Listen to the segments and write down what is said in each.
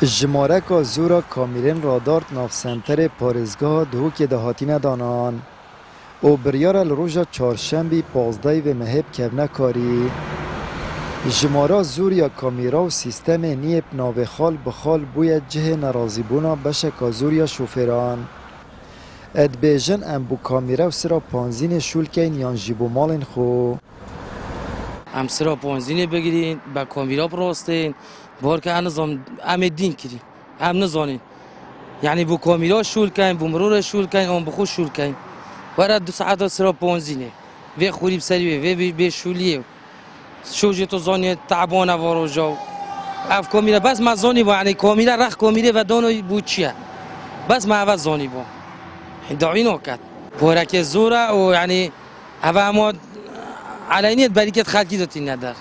جماره که زورا کامیرین رادارت ناف سنتر پارزگاه دهوک دهاتین دانان او بریار الروژا چارشنبی 15 و مهب کبنه کاری جماره زوریا کامیرا و سیستم نیب ناو خال بخال بوی جه نرازی بونا بشکا زوریا شوفران ادبیجن ام بو کامیرا و سرا پانزین شولکین یان جیبو مالین خو ام سرا پانزین بگیرین با کامیرا براستین بار که ام دین کری ام نزانین یعنی بو کامیرا شول کن بو مرور شول کن اون بخو شول کن ورد 2 ساعت سرا پانزینه وی خوری بسری وی به شولیه شوجه تو زانی تعبانه وارو جاو اف کامیرا بس ما زانی با یعنی کامیرا رخ کامیرا و دانو بو چیه بس ما اول زانی با دعوی نکرد پورک زوره و یعنی اما علینیت بریکت خلقی داتی ندار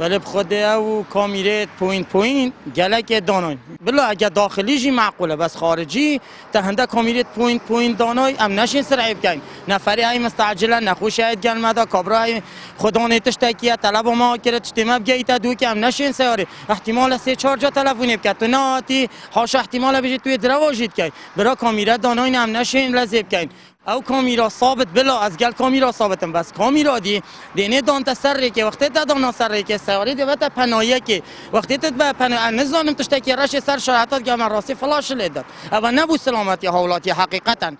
ولی بخود او کامیره پوینت گلک دانای بلا اگه داخلیشی معقوله بس خارجی تهنده کامیره پوینت دانای ام نشین سرعیب کن نفری های مستعجلا نخوش هید گل مدا کابرا های خدانه تشتکیه طلب ما کرد تشتیمه بگیتا دو که ام نشین سیاره احتمال 3-4 جا تلفونی بکرد تو نه هاش احتمال بجید توی درواجید کن برا کامیره دانای ام نشین لذیب کن او کامیرا ثابت بلا از گل کامیرا ثابتم بس کامیرا دی دینه دانت سر که وقتی دادن سر که سواری دیوت پنایه که وقتی تد به پناه نزانم تشتکی رش سر شرایطات که من راستی فلاش لیدن اما نبود سلامتی حالات حقیقتا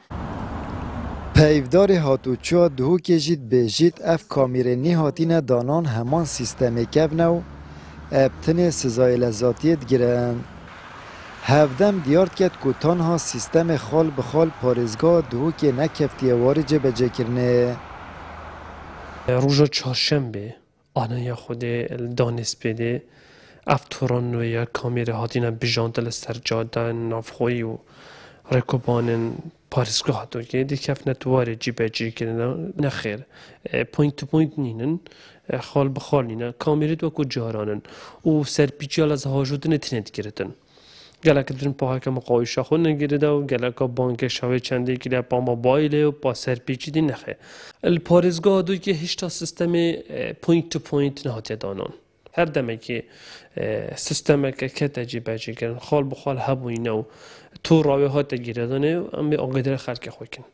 پیودار هاتوچو دهو که جید بجید اف کامیره نی هاتین دانان همان سیستم کبنو ابتن سزای لذاتیت گرن هفدم دیارد کد که تانها سیستم خال بخال پارزگاه دهو که نکفتی وارج بجه کرنه روژا چهارشنبه آنها خود دانست بده افتوران و یا کامیره هاتینا بجاندل سر جاده نافخوی و رکوبان پارزگاه دو که دیکف نتواره جی بجی کنن نخیر پوینت تو پوینت نینن خال بخال نینن کامیره دو که جارانن و سرپیچیال از هاجود نتینت گردن گلک درن پاها که مقایشه خود نگیرده و گلک بانک شوی چنده که با موبایل و با سرپیچی دی نخه الپارزگاه دو که هیچ تا سیستم پوینت تو پوینت نهاتی دانان هر دمه که سیستم که تجربه جی کردن خال بخال هبوینه و تو راوی ها تگیردانه ام به آقایدر خلق خوکن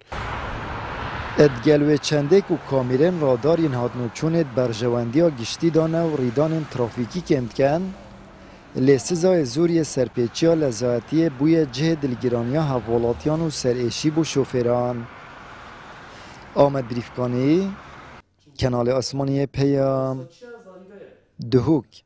ادگلوی چنده که کامیرن رادار این هاتنو چونت برجواندی ها گشتی دانه و ریدان ترافیکی که امتکن لسزای زوری سرپیچی ها لزایتی بوی جه دلگیرانی ها حوالاتیان و سرعشی بو شوفران آمد بریفکانی کنال آسمانی پیام دهوک